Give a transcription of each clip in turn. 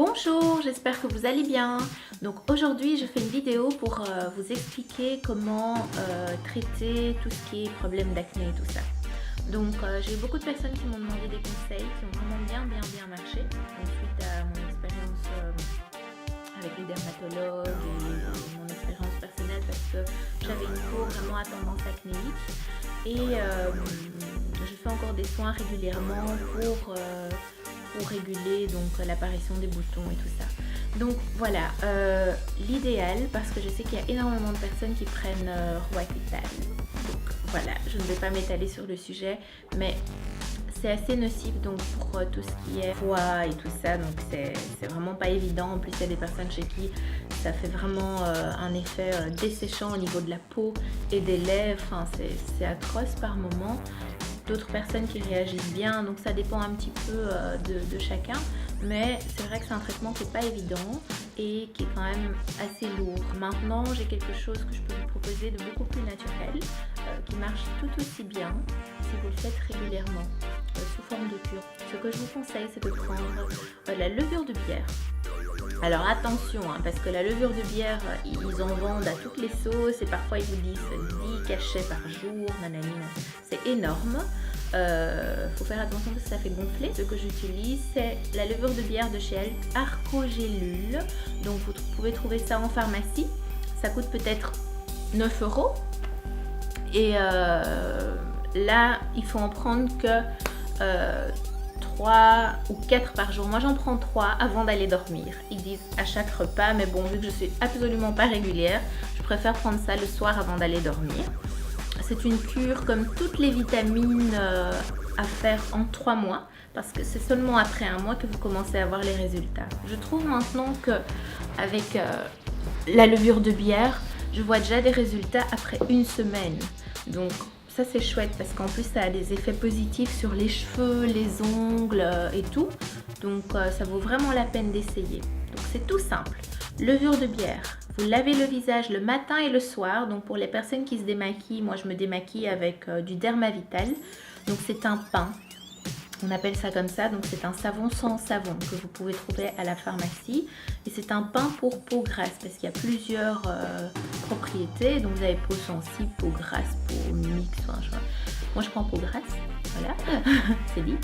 Bonjour, j'espère que vous allez bien. Donc aujourd'hui je fais une vidéo pour vous expliquer comment traiter tout ce qui est problème d'acné et tout ça. Donc j'ai eu beaucoup de personnes qui m'ont demandé des conseils qui ont vraiment bien marché. Donc, suite à mon expérience avec les dermatologues et mon expérience personnelle, parce que j'avais une peau vraiment à tendance acnéique et je fais encore des soins régulièrement pour réguler donc l'apparition des boutons et tout ça. Donc voilà, l'idéal, parce que je sais qu'il y a énormément de personnes qui prennent Roaccutane. Donc voilà, je ne vais pas m'étaler sur le sujet, mais c'est assez nocif donc pour tout ce qui est foie et tout ça, donc c'est vraiment pas évident. En plus il y a des personnes chez qui ça fait vraiment un effet desséchant au niveau de la peau et des lèvres, enfin, c'est atroce par moment. D'autres personnes qui réagissent bien, donc ça dépend un petit peu de chacun, mais c'est vrai que c'est un traitement qui n'est pas évident et qui est quand même assez lourd. Maintenant j'ai quelque chose que je peux vous proposer de beaucoup plus naturel, qui marche tout aussi bien si vous le faites régulièrement sous forme de cure. Ce que je vous conseille, c'est de prendre la levure de bière. Alors attention, hein, parce que la levure de bière, ils en vendent à toutes les sauces et parfois ils vous disent 10 cachets par jour, nanani, c'est énorme. Faut faire attention parce que ça fait gonfler. Ce que j'utilise, c'est la levure de bière de chez Arcogélule. Donc vous pouvez trouver ça en pharmacie. Ça coûte peut-être 9 €. Et là, il faut en prendre que 3 ou 4 par jour. Moi j'en prends 3 avant d'aller dormir. Ils disent à chaque repas, mais bon, vu que je suis absolument pas régulière, je préfère prendre ça le soir avant d'aller dormir. C'est une cure comme toutes les vitamines à faire en 3 mois, parce que c'est seulement après 1 mois que vous commencez à voir les résultats. Je trouve maintenant que avec la levure de bière, je vois déjà des résultats après 1 semaine. Donc ça c'est chouette parce qu'en plus ça a des effets positifs sur les cheveux, les ongles et tout. Donc ça vaut vraiment la peine d'essayer. Donc c'est tout simple. Levure de bière. Vous lavez le visage le matin et le soir. Donc pour les personnes qui se démaquillent, moi je me démaquille avec du Dermavital. Donc c'est un pain. On appelle ça comme ça, donc c'est un savon sans savon que vous pouvez trouver à la pharmacie. Et c'est un pain pour peau grasse parce qu'il y a plusieurs propriétés. Donc vous avez peau sensible, peau grasse, peau mixte. Enfin, moi je prends peau grasse, voilà, c'est dit.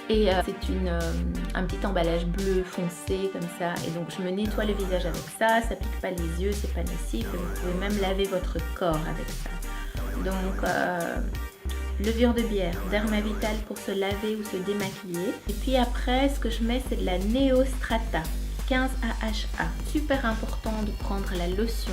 Et c'est un petit emballage bleu foncé comme ça. Et donc je me nettoie le visage avec ça, ça pique pas les yeux, c'est pas nocif. Et vous pouvez même laver votre corps avec ça. Donc levure de bière, Dermavital pour se laver ou se démaquiller. Et puis après, ce que je mets, c'est de la Neostrata 15 AHA. Super important de prendre la lotion.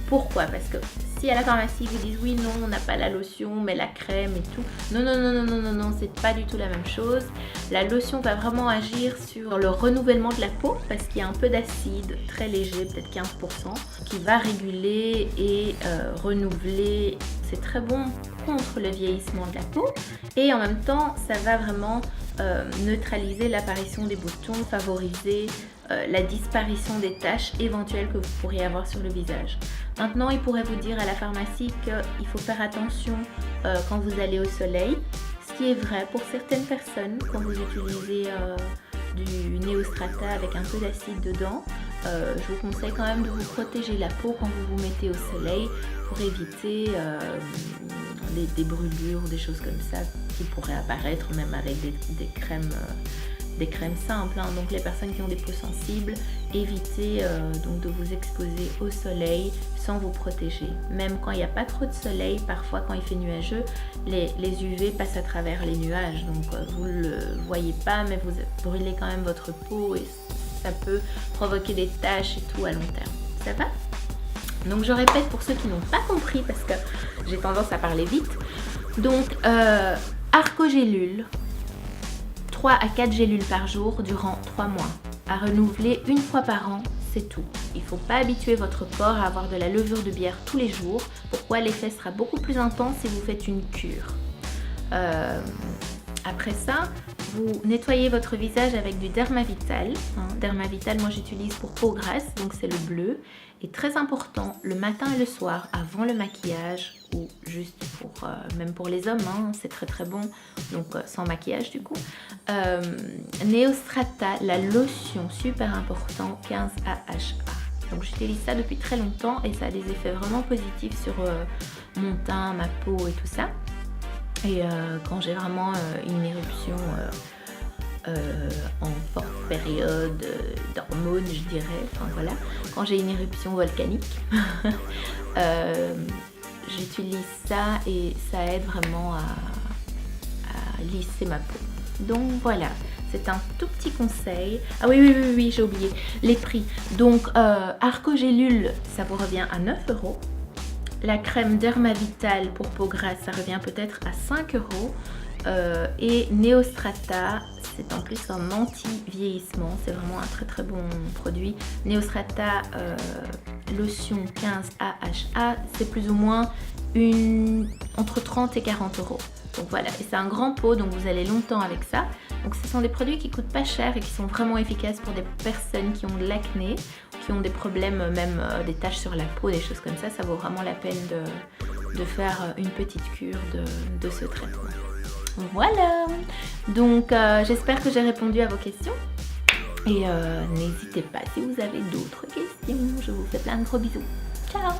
Pourquoi? Parce que si à la pharmacie vous disent oui, non, on n'a pas la lotion, mais la crème et tout. Non, c'est pas du tout la même chose. La lotion va vraiment agir sur le renouvellement de la peau parce qu'il y a un peu d'acide très léger, peut-être 15%, qui va réguler et renouveler. C'est très bon contre le vieillissement de la peau et en même temps ça va vraiment neutraliser l'apparition des boutons, favoriser la disparition des taches éventuelles que vous pourriez avoir sur le visage. Maintenant, il pourrait vous dire à la pharmacie qu'il faut faire attention quand vous allez au soleil, ce qui est vrai pour certaines personnes quand vous utilisez du Neostrata avec un peu d'acide dedans. Je vous conseille quand même de vous protéger la peau quand vous vous mettez au soleil pour éviter des brûlures, des choses comme ça qui pourraient apparaître même avec des crèmes simples, hein. Donc les personnes qui ont des peaux sensibles, évitez donc de vous exposer au soleil sans vous protéger. Même quand il n'y a pas trop de soleil, parfois quand il fait nuageux, les UV passent à travers les nuages. Donc vous ne le voyez pas, mais vous brûlez quand même votre peau et ça peut provoquer des taches et tout à long terme. Ça va? Donc je répète pour ceux qui n'ont pas compris parce que j'ai tendance à parler vite. Donc Arcogélule, 3 à 4 gélules par jour durant 3 mois. À renouveler 1 fois par an, c'est tout. Il ne faut pas habituer votre corps à avoir de la levure de bière tous les jours. Pourquoi? L'effet sera beaucoup plus intense si vous faites une cure. Après ça, vous nettoyez votre visage avec du Dermavital. Dermavital, moi j'utilise pour peau grasse, donc c'est le bleu. Et très important, le matin et le soir, avant le maquillage, ou juste pour, même pour les hommes, c'est très très bon, donc sans maquillage du coup. Neostrata, la lotion super important, 15 AHA. Donc j'utilise ça depuis très longtemps et ça a des effets vraiment positifs sur mon teint, ma peau et tout ça. Et quand j'ai vraiment une éruption en forte période d'hormones, je dirais, enfin voilà, quand j'ai une éruption volcanique, j'utilise ça et ça aide vraiment à lisser ma peau. Donc voilà, c'est un tout petit conseil. Ah oui, j'ai oublié les prix. Donc Arcogélule, ça vous revient à 9 €. La crème Dermavital pour peau grasse, ça revient peut-être à 5 €. Et Neostrata, c'est en plus un anti-vieillissement, c'est vraiment un très très bon produit. Neostrata lotion 15 AHA, c'est plus ou moins entre 30 et 40 €. Donc voilà, et c'est un grand pot, donc vous allez longtemps avec ça. Donc ce sont des produits qui coûtent pas cher et qui sont vraiment efficaces pour des personnes qui ont de l'acné, qui ont des problèmes, même des taches sur la peau, des choses comme ça. Ça vaut vraiment la peine de faire une petite cure de ce traitement. Voilà, donc j'espère que j'ai répondu à vos questions. Et n'hésitez pas si vous avez d'autres questions. Je vous fais plein de gros bisous. Ciao!